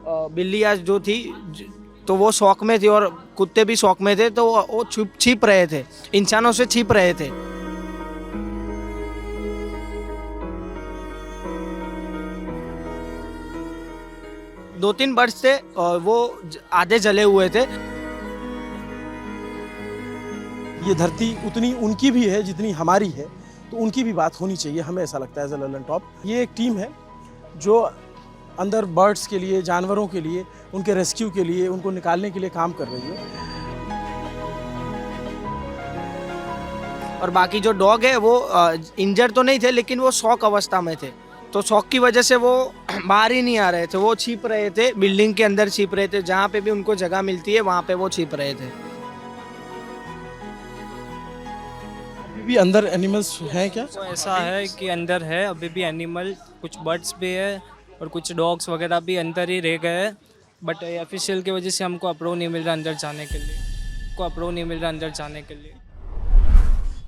बिल्ली आज जो थी तो वो शौक में थी और कुत्ते भी शौक में थे, तो वो छिप रहे थे, इंसानों से छिप रहे थे। 2-3 बर्ड्स थे और वो आधे जले हुए थे। ये धरती उतनी उनकी भी है जितनी हमारी है, तो उनकी भी बात होनी चाहिए, हमें ऐसा लगता है एज अ ललन टॉप। ये एक टीम है जो अंदर बर्ड्स के लिए, जानवरों के लिए, उनके रेस्क्यू के लिए, उनको निकालने के लिए काम कर रही है। और बाकी जो डॉग है वो इंजर्ड तो नहीं थे, लेकिन वो शॉक अवस्था में थे, तो शॉक की वजह से वो बाहर ही नहीं आ रहे थे, वो छिप रहे थे, बिल्डिंग के अंदर छिप रहे थे, जहाँ पे भी उनको जगह मिलती है वहाँ पे वो छिप रहे थे। अभी भी अंदर एनिमल्स हैं क्या? तो ऐसा है कि अंदर है अभी भी एनिमल, कुछ बर्ड्स भी है और कुछ डॉग्स वगैरह भी अंदर ही रह गए हैं, बट ऑफिशियल की वजह से हमको अप्रूव नहीं मिल रहा अंदर जाने के लिए।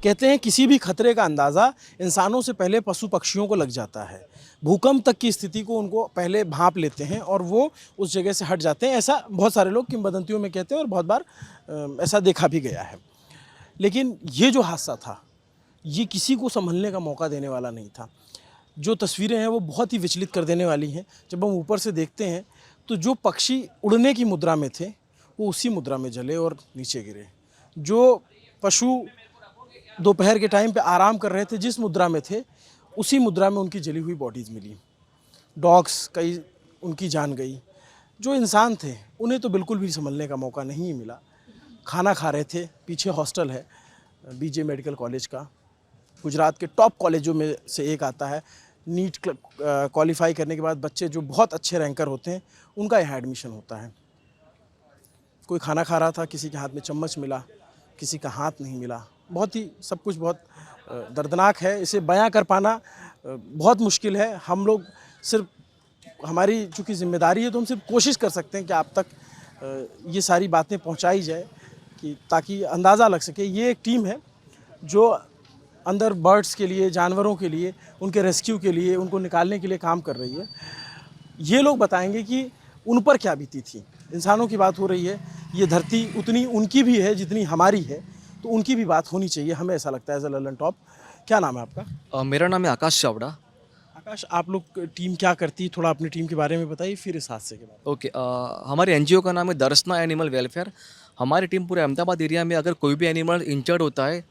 कहते हैं किसी भी खतरे का अंदाज़ा इंसानों से पहले पशु पक्षियों को लग जाता है। भूकंप तक की स्थिति को उनको पहले भांप लेते हैं और वो उस जगह से हट जाते हैं। ऐसा बहुत सारे लोग किंवदंतियों में कहते हैं और बहुत बार ऐसा देखा भी गया है। लेकिन ये जो हादसा था, ये किसी को संभलने का मौका देने वाला नहीं था। जो तस्वीरें हैं वो बहुत ही विचलित कर देने वाली हैं। जब हम ऊपर से देखते हैं तो जो पक्षी उड़ने की मुद्रा में थे वो उसी मुद्रा में जले और नीचे गिरे। जो पशु दोपहर के टाइम पे आराम कर रहे थे, जिस मुद्रा में थे उसी मुद्रा में उनकी जली हुई बॉडीज़ मिली। डॉग्स कई, उनकी जान गई। जो इंसान थे उन्हें तो बिल्कुल भी संभलने का मौका नहीं मिला। खाना खा रहे थे, पीछे हॉस्टल है बीजे मेडिकल कॉलेज का, गुजरात के टॉप कॉलेजों में से एक आता है। नीट क्वालिफाई करने के बाद बच्चे जो बहुत अच्छे रैंकर होते हैं उनका यहाँ एडमिशन होता है। कोई खाना खा रहा था, किसी के हाथ में चम्मच मिला, किसी का हाथ नहीं मिला। बहुत ही सब कुछ बहुत दर्दनाक है। इसे बयां कर पाना बहुत मुश्किल है। हम लोग सिर्फ, हमारी चूँकि जिम्मेदारी है तो हम सिर्फ कोशिश कर सकते हैं कि आप तक ये सारी बातें पहुंचाई जाए, कि ताकि अंदाज़ा लग सके। ये एक टीम है जो अंदर बर्ड्स के लिए, जानवरों के लिए, उनके रेस्क्यू के लिए, उनको निकालने के लिए काम कर रही है। ये लोग बताएंगे कि उन पर क्या बीती थी। इंसानों की बात हो रही है, ये धरती उतनी उनकी भी है जितनी हमारी है, तो उनकी भी बात होनी चाहिए, हमें ऐसा लगता है एज अ ललन टॉप। क्या नाम है आपका? मेरा नाम है आकाश चावड़ा। आकाश, आप लोग टीम क्या करती है, थोड़ा अपनी टीम के बारे में बताइए, फिर इस हादसे के बारे में। ओके, हमारे एनजीओ का नाम है दरसना एनिमल वेलफेयर। हमारी टीम पूरे अहमदाबाद एरिया में अगर कोई भी एनिमल इंजर्ड होता है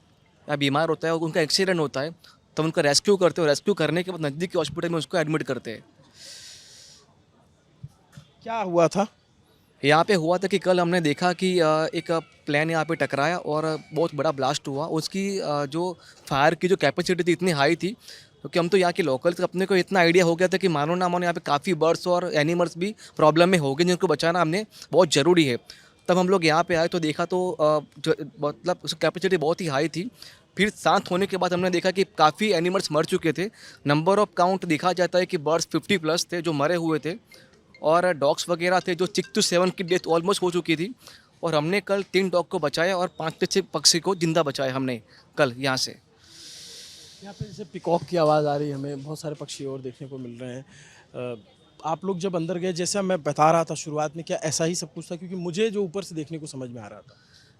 या बीमार होता है, उनका एक्सीडेंट होता है, तो उनका रेस्क्यू करते हैं। रेस्क्यू करने के बाद नज़दीकी हॉस्पिटल में उसको एडमिट करते हैं। क्या हुआ था? यहाँ पे हुआ था कि कल हमने देखा कि एक प्लेन यहाँ पे टकराया और बहुत बड़ा ब्लास्ट हुआ। उसकी जो फायर की जो कैपेसिटी थी इतनी हाई थी, क्योंकि हम तो यहाँ के लोकल्स, अपने को इतना आइडिया हो गया था कि मानो ना मानो यहाँ पे काफ़ी बर्ड्स और एनिमल्स भी प्रॉब्लम में हो गए, जिनको बचाना हमने बहुत ज़रूरी है। तब हम लोग यहाँ पे आए तो देखा तो मतलब उसकी कैपेसिटी बहुत ही हाई थी। फिर शांत होने के बाद हमने देखा कि काफ़ी एनिमल्स मर चुके थे। नंबर ऑफ काउंट देखा जाता है कि बर्ड्स 50+ थे जो मरे हुए थे, और डॉग्स वगैरह थे जो 6 से 7 की डेथ ऑलमोस्ट हो चुकी थी। और हमने कल 3 डॉग को बचाया और 5 से 6 पक्षी को जिंदा बचाया हमने कल यहाँ से। यहाँ पे जैसे पिकॉक की आवाज़ आ रही है, हमें बहुत सारे पक्षी और देखने को मिल रहे हैं। आप लोग जब अंदर गए, जैसे मैं बता रहा था शुरुआत में, क्या ऐसा ही सब कुछ था? क्योंकि मुझे जो ऊपर से देखने को समझ में आ रहा था,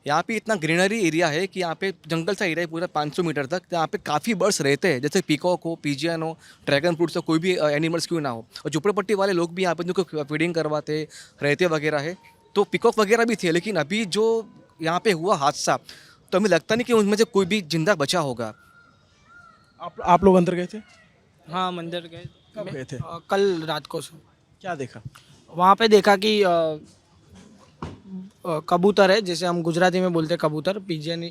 यहाँ पे इतना ग्रीनरी एरिया है कि यहाँ पे जंगल सा एरिया है पूरा 500 मीटर तक। यहाँ पे काफ़ी बर्ड्स रहते हैं, जैसे पीकॉक हो, पिजियन हो, ड्रैगन फ्रूट्स हो, कोई भी एनिमल्स क्यों ना हो। और झुपड़पट्टी वाले लोग भी यहाँ पे जिनको फीडिंग करवाते रहते वगैरह है, तो पीकॉक वगैरह भी थे। लेकिन अभी जो यहाँ पे हुआ हादसा, तो हमें लगता नहीं कि उनमें से कोई भी जिंदा बचा होगा। आप लोग अंदर गए थे? हाँ, हम अंदर गए। कब गए थे? कल रात को क्या देखा? वहाँ पे देखा कि कबूतर है, जैसे हम गुजराती में बोलते हैं कबूतर, पिजियन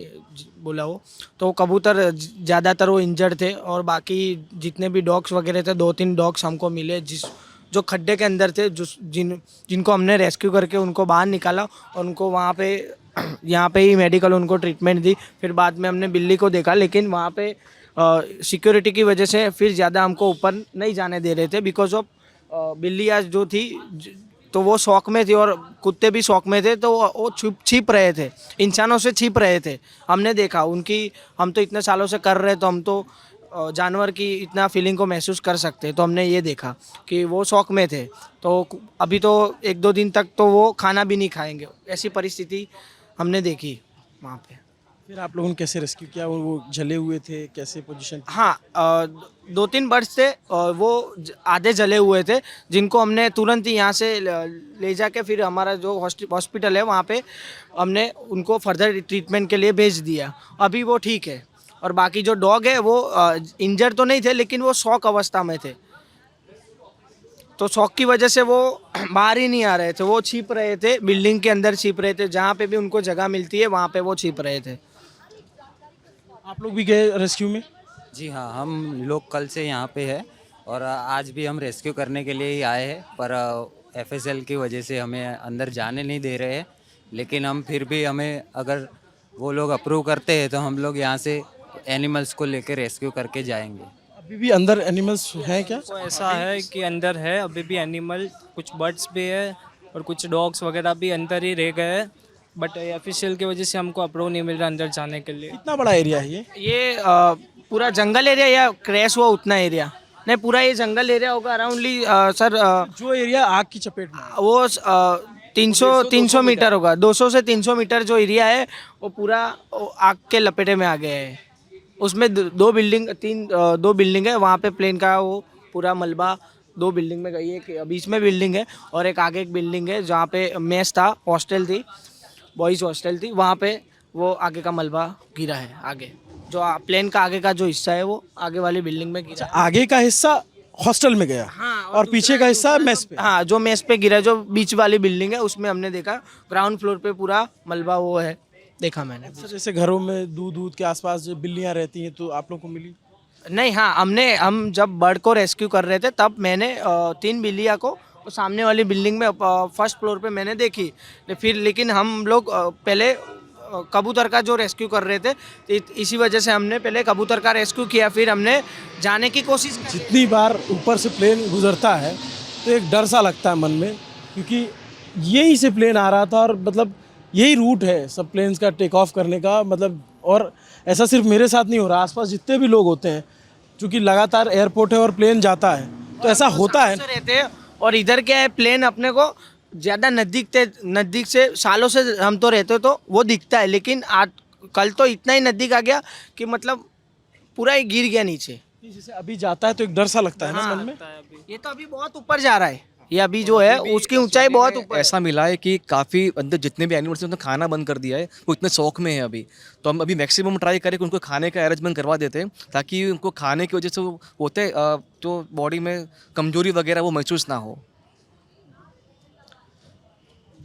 बोला हो, तो कबूतर ज़्यादातर वो इंजर्ड थे। और बाकी जितने भी डॉग्स वगैरह थे, 2-3 डॉग्स हमको मिले जो खड्डे के अंदर थे, जिनको हमने रेस्क्यू करके उनको बाहर निकाला और उनको वहाँ पे यहाँ पे ही मेडिकल उनको ट्रीटमेंट दी। फिर बाद में हमने बिल्ली को देखा, लेकिन वहाँ पे सिक्योरिटी की वजह से फिर ज़्यादा हमको ऊपर नहीं जाने दे रहे थे, बिकॉज ऑफ बिल्ली आज जो थी तो वो शौक में थी और कुत्ते भी शौक में थे, तो वो छिप रहे थे, इंसानों से छिप रहे थे। हमने देखा उनकी, हम तो इतने सालों से कर रहे, तो हम तो जानवर की इतना फीलिंग को महसूस कर सकते हैं, तो हमने ये देखा कि वो शौक में थे। तो अभी तो 1-2 दिन तक तो वो खाना भी नहीं खाएंगे, ऐसी परिस्थिति हमने देखी वहाँ पे। फिर आप लोगों ने कैसे रेस्क्यू किया? वो जले हुए थे, कैसे पोजीशन थी? हाँ, 2-3 बर्ड्स थे और वो आधे जले हुए थे, जिनको हमने तुरंत ही यहाँ से ले जाके फिर हमारा जो हॉस्पिटल है वहाँ पे हमने उनको फर्दर ट्रीटमेंट के लिए भेज दिया। अभी वो ठीक है। और बाकी जो डॉग है वो इंजर्ड तो नहीं थे, लेकिन वो शॉक अवस्था में थे, तो शॉक की वजह से वो बाहर ही नहीं आ रहे थे, वो छिप रहे थे, बिल्डिंग के अंदर छिप रहे थे, जहाँ पे भी उनको जगह मिलती है वहाँ पे वो छिप रहे थे। आप लोग भी गए रेस्क्यू में? जी हाँ, हम लोग कल से यहाँ पे है और आज भी हम रेस्क्यू करने के लिए ही आए हैं, पर एफएसएल की वजह से हमें अंदर जाने नहीं दे रहे हैं। लेकिन हम फिर भी, हमें अगर वो लोग अप्रूव करते हैं तो हम लोग यहाँ से एनिमल्स को लेकर रेस्क्यू करके जाएंगे। अभी भी अंदर एनिमल्स हैं क्या? तो ऐसा है कि अंदर है अभी भी एनिमल, कुछ बर्ड्स भी है और कुछ डॉग्स वगैरह भी अंदर ही रह गए हैं, बट ऑफिशियल की वजह से हमको अप्रूव नहीं मिल रहा अंदर जाने के लिए। कितना बड़ा एरिया है ये? ये पूरा जंगल एरिया या क्रैश हुआ उतना एरिया? नहीं, पूरा ये जंगल एरिया होगा अराउंडली सर। जो एरिया आग की चपेट में है। वो 300 मीटर होगा, 200 से 300 मीटर जो एरिया है वो पूरा आग के लपेटे में आ गया है। उसमें दो बिल्डिंग है वहाँ पे, प्लेन का वो पूरा मलबा 2 बिल्डिंग में गई है। एक बीच में बिल्डिंग है और एक आगे एक बिल्डिंग है जहाँ पे मेस था, हॉस्टल थी, बॉयज़ हॉस्टल थी, वहाँ पे वो आगे का मलबा गिरा है। आगे जो प्लेन का आगे का जो हिस्सा है वो आगे वाली बिल्डिंग में गिरा है। आगे का हिस्सा हॉस्टल में गया। हाँ, और पीछे का हिस्सा मेस पे। हाँ, जो मेस पे गिरा है, जो बीच वाली बिल्डिंग है उसमें हमने देखा ग्राउंड फ्लोर पे पूरा मलबा वो है, देखा मैंने। अक्सर जैसे घरों में दूध के आसपास जो बिल्लियां रहती हैं, तो आप लोग को मिली? नहीं, हाँ, हम जब बर्ड को रेस्क्यू कर रहे थे तब मैंने 3 बिल्लियाँ को सामने वाली बिल्डिंग में फर्स्ट फ्लोर पे मैंने देखी। फिर लेकिन हम लोग पहले कबूतर का जो रेस्क्यू कर रहे थे, इसी वजह से हमने पहले कबूतर का रेस्क्यू किया, फिर हमने जाने की कोशिश की। जितनी बार ऊपर से प्लेन गुजरता है तो एक डर सा लगता है मन में, क्योंकि यही से प्लेन आ रहा था और मतलब यही रूट है सब प्लेन्स का टेक ऑफ करने का, मतलब। और ऐसा सिर्फ मेरे साथ नहीं हो रहा, आसपास जितने भी लोग होते हैं, क्योंकि लगातार एयरपोर्ट है और प्लेन जाता है, तो ऐसा होता है। रहते हैं और इधर क्या है, प्लेन अपने को ज़्यादा नज़दीक से सालों से हम तो रहते तो वो दिखता है, लेकिन आज कल तो इतना ही नज़दीक आ गया कि मतलब पूरा ही गिर गया नीचे। जैसे अभी जाता है तो एक डर सा लगता है ना मन में। ये तो अभी बहुत ऊपर जा रहा है, ये अभी जो है उसकी ऊंचाई बहुत ऊपर है। ऐसा मिला है कि काफ़ी अंदर जितने भी एनिमल्स हैं उन्होंने खाना बंद कर दिया है, वो इतने शौक में है अभी। तो हम अभी मैक्सिमम ट्राई करें कि उनको खाने का अरेंजमेंट करवा देते हैं, ताकि उनको खाने की वजह से वो होते जो बॉडी में कमजोरी वगैरह वो महसूस ना हो।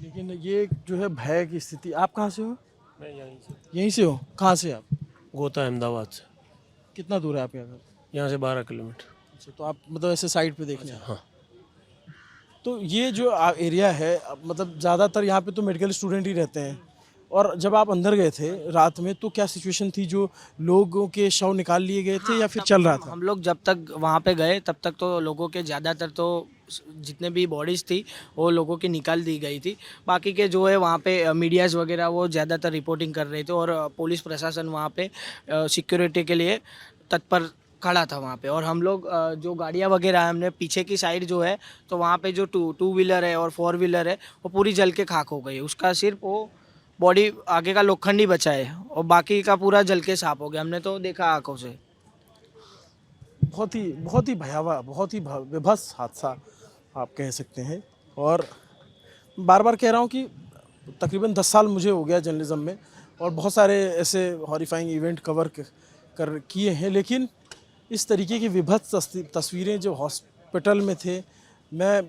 लेकिन ये जो है भय की स्थिति। आप कहाँ से हो? मैं यहीं से हो? कहाँ से आप? गोता अहमदाबाद से। कितना दूर है आपके घर? यहाँ से 12 किलोमीटर। अच्छा, तो आप मतलब ऐसे साइड पे देखने आए? हाँ। तो ये जो एरिया है, मतलब ज़्यादातर यहाँ पे तो मेडिकल स्टूडेंट ही रहते हैं, और जब आप अंदर गए थे रात में तो क्या सिचुएशन थी? जो लोगों के शव निकाल लिए गए थे या फिर चल रहा था? हम लोग जब तक वहाँ पे गए तब तक तो लोगों के ज़्यादातर तो जितने भी बॉडीज़ थी वो लोगों की निकाल दी गई थी। बाकी के जो है वहाँ पे मीडियाज़ वगैरह वो ज़्यादातर रिपोर्टिंग कर रहे थे और पुलिस प्रशासन वहाँ पे सिक्योरिटी के लिए तत्पर खड़ा था वहाँ पे। और हम लोग जो गाड़ियाँ वगैरह है, हमने पीछे की साइड जो है तो वहाँ पे जो टू व्हीलर है और 4 व्हीलर है वो पूरी जल के खाक हो गई। उसका सिर्फ वो बॉडी आगे का लोखंड ही बचा है और बाकी का पूरा जल के साफ हो गया, हमने तो देखा आंखों से। बहुत ही भयावह, बहुत ही विभत्स हादसा आप कह सकते हैं। और बार बार कह रहा हूँ कि तकरीबन 10 साल मुझे हो गया जर्नलिज्म में, और बहुत सारे ऐसे हॉरिफाइंग इवेंट कवर कर किए हैं, लेकिन इस तरीके की विभत्स तस्वीरें जो हॉस्पिटल में थे, मैं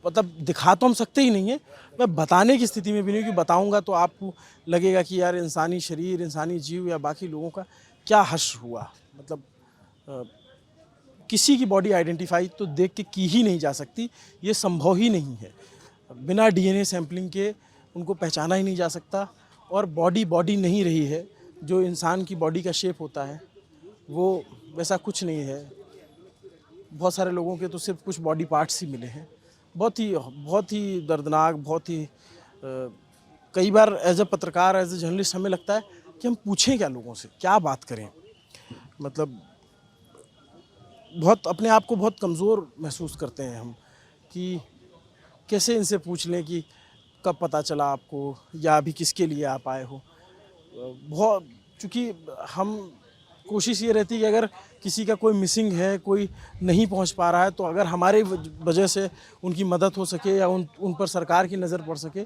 मतलब दिखा तो हम सकते ही नहीं है, मैं बताने की स्थिति में भी नहीं, कि बताऊंगा तो आपको लगेगा कि यार इंसानी शरीर, इंसानी जीव या बाकी लोगों का क्या हश्र हुआ। मतलब किसी की बॉडी आइडेंटिफाई तो देख के की ही नहीं जा सकती, ये संभव ही नहीं है। बिना डीएनए सैंपलिंग के उनको पहचाना ही नहीं जा सकता, और बॉडी नहीं रही है। जो इंसान की बॉडी का शेप होता है वो वैसा कुछ नहीं है। बहुत सारे लोगों के तो सिर्फ कुछ बॉडी पार्ट्स ही मिले हैं। बहुत ही दर्दनाक, बहुत ही कई बार एज ए पत्रकार, एज ए जर्नलिस्ट हमें लगता है कि हम पूछें क्या लोगों से, क्या बात करें। मतलब बहुत अपने आप को बहुत कमज़ोर महसूस करते हैं हम कि कैसे इनसे पूछ लें कि कब पता चला आपको या अभी किसके लिए आप आए हो। बहुत चूँकि हम कोशिश ये रहती है कि अगर किसी का कोई मिसिंग है, कोई नहीं पहुंच पा रहा है, तो अगर हमारे वजह से उनकी मदद हो सके या उन पर सरकार की नज़र पड़ सके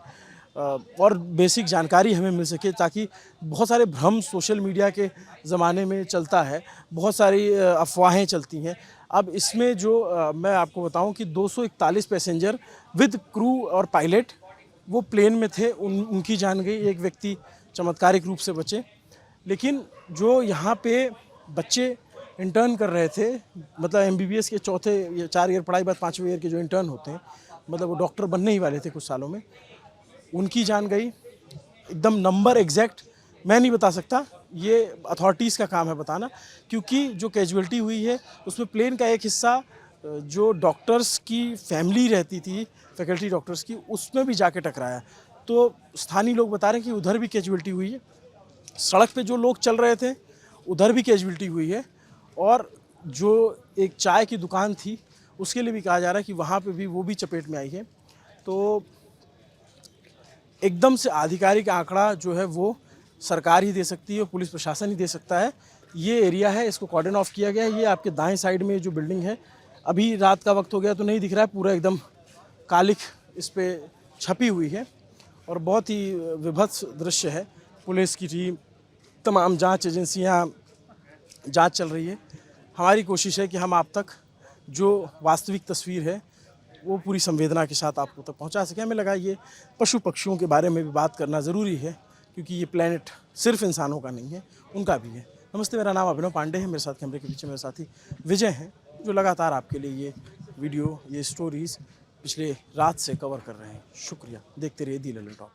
और बेसिक जानकारी हमें मिल सके, ताकि बहुत सारे भ्रम सोशल मीडिया के ज़माने में चलता है, बहुत सारी अफवाहें चलती हैं। अब इसमें जो मैं आपको बताऊं कि 241 पैसेंजर विद क्रू और पायलट वो प्लेन में थे, उनकी जान गई। एक व्यक्ति चमत्कारिक रूप से बचे। लेकिन जो यहाँ पे बच्चे इंटर्न कर रहे थे, मतलब एमबीबीएस के चौथे या 4 ईयर पढ़ाई बाद 5वें ईयर के जो इंटर्न होते हैं, मतलब वो डॉक्टर बनने ही वाले थे कुछ सालों में, उनकी जान गई। एकदम नंबर एग्जैक्ट मैं नहीं बता सकता, ये अथॉरिटीज़ का काम है बताना, क्योंकि जो कैजुअलिटी हुई है उसमें प्लेन का एक हिस्सा जो डॉक्टर्स की फैमिली रहती थी, फैकल्टी डॉक्टर्स की, उसमें भी जाके टकराया। तो स्थानीय लोग बता रहे हैं कि उधर भी कैजुअलिटी हुई है, सड़क पे जो लोग चल रहे थे उधर भी कैजुअलिटी हुई है, और जो एक चाय की दुकान थी उसके लिए भी कहा जा रहा है कि वहाँ पे भी वो भी चपेट में आई है। तो एकदम से आधिकारिक आंकड़ा जो है वो सरकार ही दे सकती है, पुलिस प्रशासन ही दे सकता है। ये एरिया है, इसको कॉर्डन ऑफ किया गया है। ये आपके दाएं साइड में जो बिल्डिंग है, अभी रात का वक्त हो गया तो नहीं दिख रहा है, पूरा एकदम कालिक इस पर छपी हुई है और बहुत ही विभत्स दृश्य है। पुलिस की टीम, तमाम जांच एजेंसियां जांच चल रही है। हमारी कोशिश है कि हम आप तक जो वास्तविक तस्वीर है वो पूरी संवेदना के साथ आपको तक पहुंचा सकें। हमें लगा ये पशु पक्षियों के बारे में भी बात करना ज़रूरी है, क्योंकि ये प्लेनेट सिर्फ इंसानों का नहीं है, उनका भी है। नमस्ते, मेरा नाम अभिनव पांडे है। मेरे साथ कैमरे के पीछे मेरे साथी विजय हैं, जो लगातार आपके लिए ये वीडियो, ये स्टोरीज़ पिछले रात से कवर कर रहे हैं। शुक्रिया। देखते रहिए दी ललन टॉक।